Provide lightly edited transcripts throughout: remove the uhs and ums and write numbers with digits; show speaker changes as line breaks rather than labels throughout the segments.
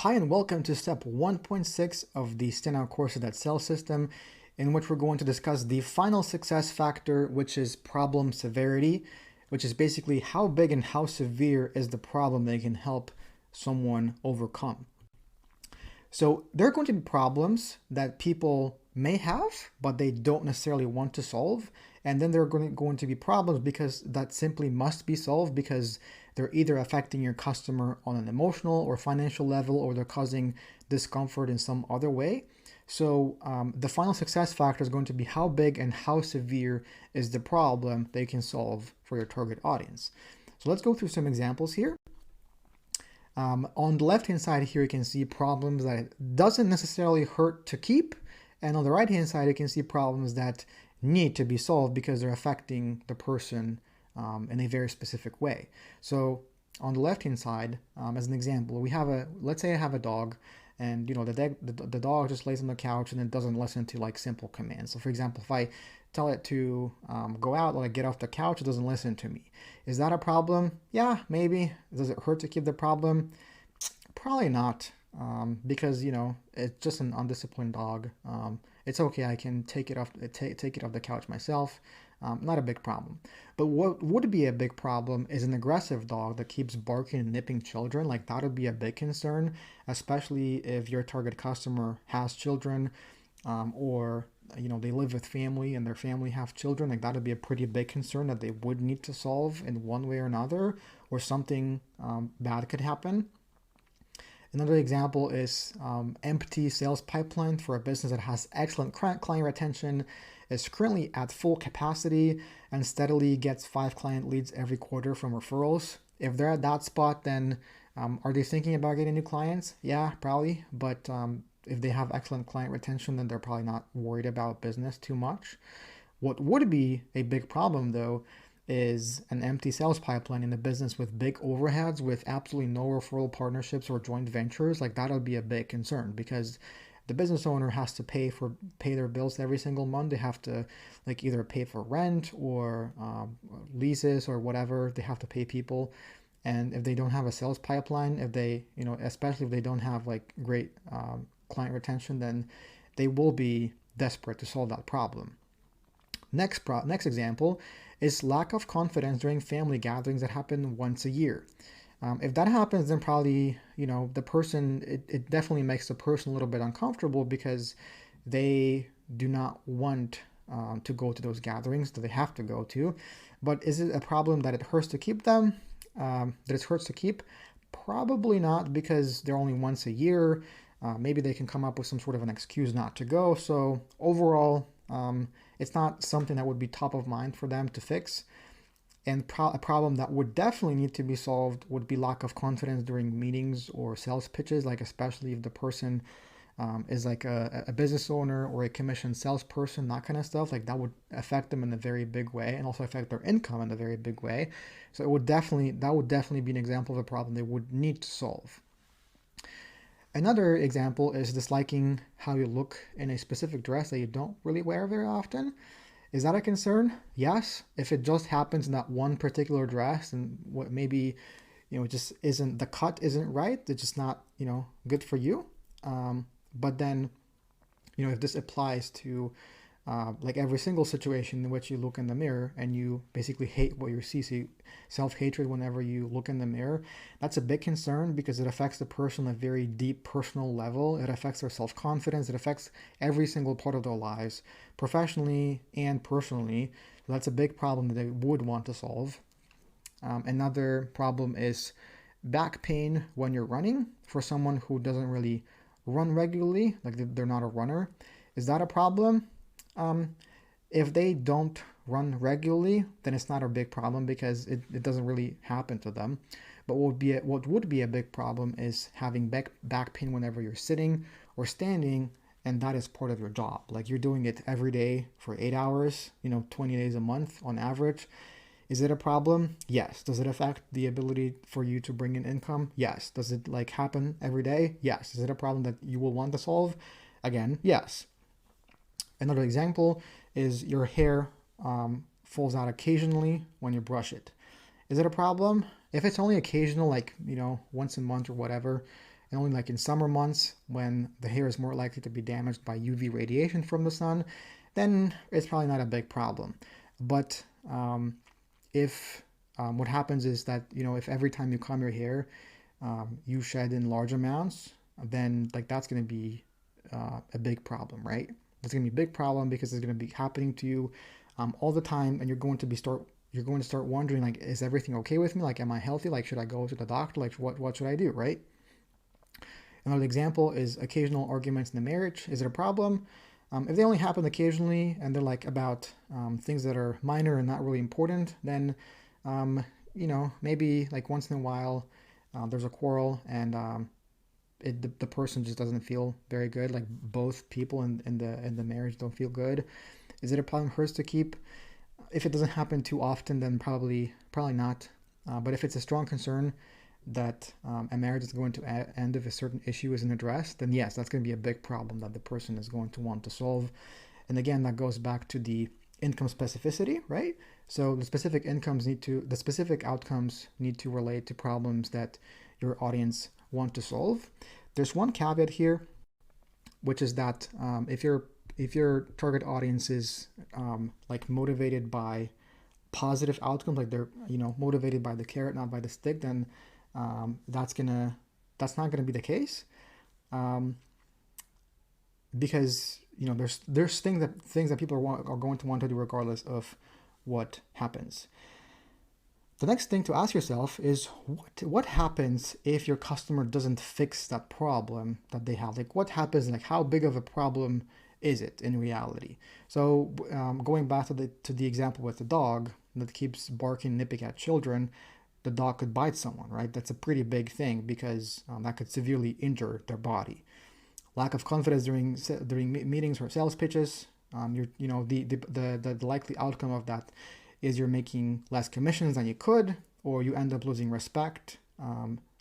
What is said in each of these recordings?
Hi and welcome to step 1.6 of the Standout Courses That Sell system, in which we're going to discuss the final success factor, which is problem severity, which is basically how big and how severe is the problem they can help someone overcome. So there are going to be problems that people may have, but they don't necessarily want to solve. And then there are going to be problems because that simply must be solved because they're either affecting your customer on an emotional or financial level, or they're causing discomfort in some other way. So the final success factor is going to be how big and how severe is the problem they can solve for your target audience. So let's go through some examples here. On the left-hand side here, you can see problems that it doesn't necessarily hurt to keep. And on the right-hand side, you can see problems that need to be solved because they're affecting the person in a very specific way. So on the left-hand side, as an example, let's say I have a dog, and the dog just lays on the couch and it doesn't listen to like simple commands. So for example, if I tell it to go out, like get off the couch, it doesn't listen to me. Is that a problem? Yeah, maybe. Does it hurt to keep the problem? Probably not, because it's just an undisciplined dog. It's okay. I can take it off the couch myself. Not a big problem. But what would be a big problem is an aggressive dog that keeps barking and nipping children. Like that would be a big concern, especially if your target customer has children, or they live with family and their family have children. Like that would be a pretty big concern that they would need to solve in one way or another, or something bad could happen. Another example is empty sales pipeline for a business that has excellent client retention, is currently at full capacity, and steadily gets 5 client leads every quarter from referrals. If they're at that spot, then are they thinking about getting new clients? Yeah, probably. But if they have excellent client retention, then they're probably not worried about business too much. What would be a big problem, though, is an empty sales pipeline in a business with big overheads, with absolutely no referral partnerships or joint ventures. Like that'll be a big concern because the business owner has to pay their bills every single month. They have to like either pay for rent or leases or whatever. They have to pay people. And if they don't have a sales pipeline, if they, especially if they don't have like great client retention, then they will be desperate to solve that problem. Next example is lack of confidence during family gatherings that happen once a year. If that happens, then probably, the person, it definitely makes the person a little bit uncomfortable because they do not want to go to those gatherings that they have to go to. But is it a problem that it hurts to keep them? That it hurts to keep? Probably not, because they're only once a year. Maybe they can come up with some sort of an excuse not to go. So overall, it's not something that would be top of mind for them to fix. And a problem that would definitely need to be solved would be lack of confidence during meetings or sales pitches, like especially if the person is like a business owner or a commissioned salesperson, that kind of stuff. Like that would affect them in a very big way, and also affect their income in a very big way. So that would definitely be an example of a problem they would need to solve. Another example is disliking how you look in a specific dress that you don't really wear very often. Is that a concern? Yes. If it just happens in that one particular dress and what maybe, it just isn't, the cut isn't right, it's just not, good for you. But then, if this applies to like every single situation in which you look in the mirror and you basically hate what you see, so self-hatred whenever you look in the mirror, that's a big concern because it affects the person on a very deep personal level. It affects their self-confidence. It affects every single part of their lives, professionally and personally. So that's a big problem that they would want to solve. Another problem is back pain when you're running for someone who doesn't really run regularly, like they're not a runner. Is that a problem? If they don't run regularly, then it's not a big problem because it doesn't really happen to them. But what would be a big problem is having back pain whenever you're sitting or standing, and that is part of your job. Like you're doing it every day for 8 hours, 20 days a month on average. Is it a problem? Yes. Does it affect the ability for you to bring in income? Yes. Does it like happen every day? Yes. Is it a problem that you will want to solve? Again, yes. Another example is your hair falls out occasionally when you brush it. Is it a problem? If it's only occasional, like, once a month or whatever, and only like in summer months when the hair is more likely to be damaged by UV radiation from the sun, then it's probably not a big problem. But if what happens is that, if every time you comb your hair, you shed in large amounts, then like that's going to be a big problem, right? That's going to be a big problem because it's going to be happening to you all the time, and you're going to start wondering, like, is everything okay with me? Like, am I healthy? Like, should I go to the doctor? Like, what should I do, right? Another example is occasional arguments in the marriage. Is it a problem? If they only happen occasionally and they're like about things that are minor and not really important, then maybe like once in a while there's a quarrel and the person just doesn't feel very good. Like both people in the marriage don't feel good. Is it a problem for us to keep? If it doesn't happen too often, then probably not. But if it's a strong concern that a marriage is going to end if a certain issue isn't addressed, then yes, that's going to be a big problem that the person is going to want to solve. And again, that goes back to the income specificity, right? So the specific outcomes need to relate to problems that your audience want to solve. There's one caveat here, which is that if your target audience is like motivated by positive outcomes, like they're motivated by the carrot, not by the stick, then that's not gonna be the case, because there's things that people are going to want to do regardless of what happens. The next thing to ask yourself is what happens if your customer doesn't fix that problem that they have? Like what happens? Like how big of a problem is it in reality? So going back to the example with the dog that keeps barking, nipping at children, the dog could bite someone, right? That's a pretty big thing because that could severely injure their body. Lack of confidence during meetings or sales pitches. The likely outcome of that is you're making less commissions than you could, or you end up losing respect,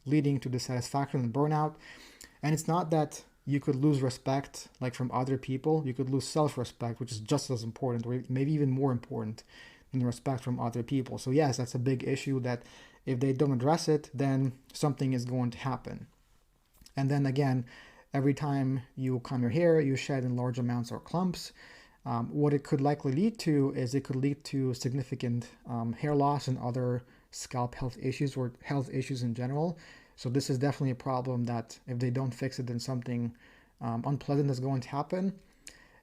leading to dissatisfaction and burnout. And it's not that you could lose respect like from other people. You could lose self-respect, which is just as important, or maybe even more important than the respect from other people. So yes, that's a big issue that if they don't address it, then something is going to happen. And then again, every time you comb your hair, you shed in large amounts or clumps. What it could likely lead to is it could lead to significant hair loss and other scalp health issues or health issues in general. So this is definitely a problem that if they don't fix it, then something unpleasant is going to happen.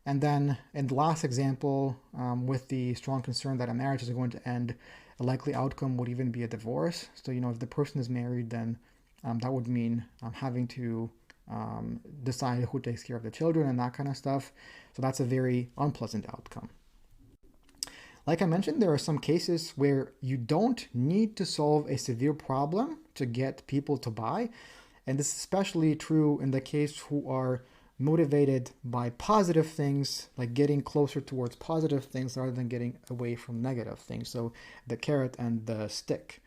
And then in the last example, with the strong concern that a marriage is going to end, a likely outcome would even be a divorce. So, if the person is married, then that would mean having to decide who takes care of the children and that kind of stuff. So that's a very unpleasant outcome. Like I mentioned, there are some cases where you don't need to solve a severe problem to get people to buy. And this is especially true in the case who are motivated by positive things, like getting closer towards positive things rather than getting away from negative things. So the carrot and the stick.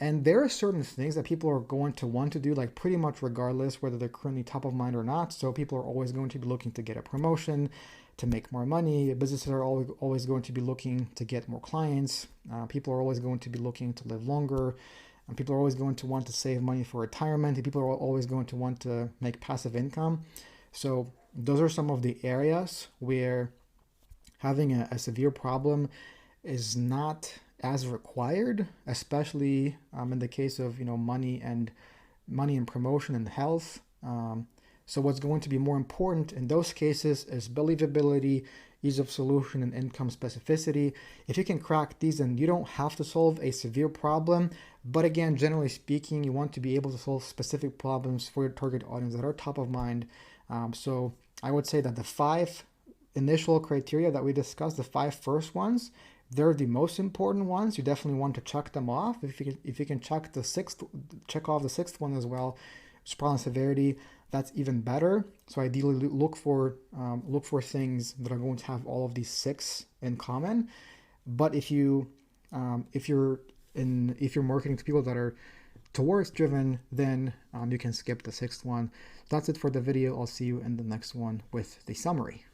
And there are certain things that people are going to want to do, like pretty much regardless whether they're currently top of mind or not. So people are always going to be looking to get a promotion, to make more money. Businesses are always going to be looking to get more clients. People are always going to be looking to live longer. People are always going to want to save money for retirement. People are always going to want to make passive income. So those are some of the areas where having a severe problem is not as required, especially in the case of money and promotion and health. So what's going to be more important in those cases is believability, ease of solution, and income specificity. If you can crack these, then you don't have to solve a severe problem. But again, generally speaking, you want to be able to solve specific problems for your target audience that are top of mind. So I would say that the 5 initial criteria that we discussed, the 5 first ones, they're the most important ones. You definitely want to check them off. If you can check off the 6th one as well, problem severity, that's even better. So ideally look for things that are going to have all of these 6 in common. But if you're marketing to people that are towards driven, then you can skip the 6th one. So that's it for the video. I'll see you in the next one with the summary.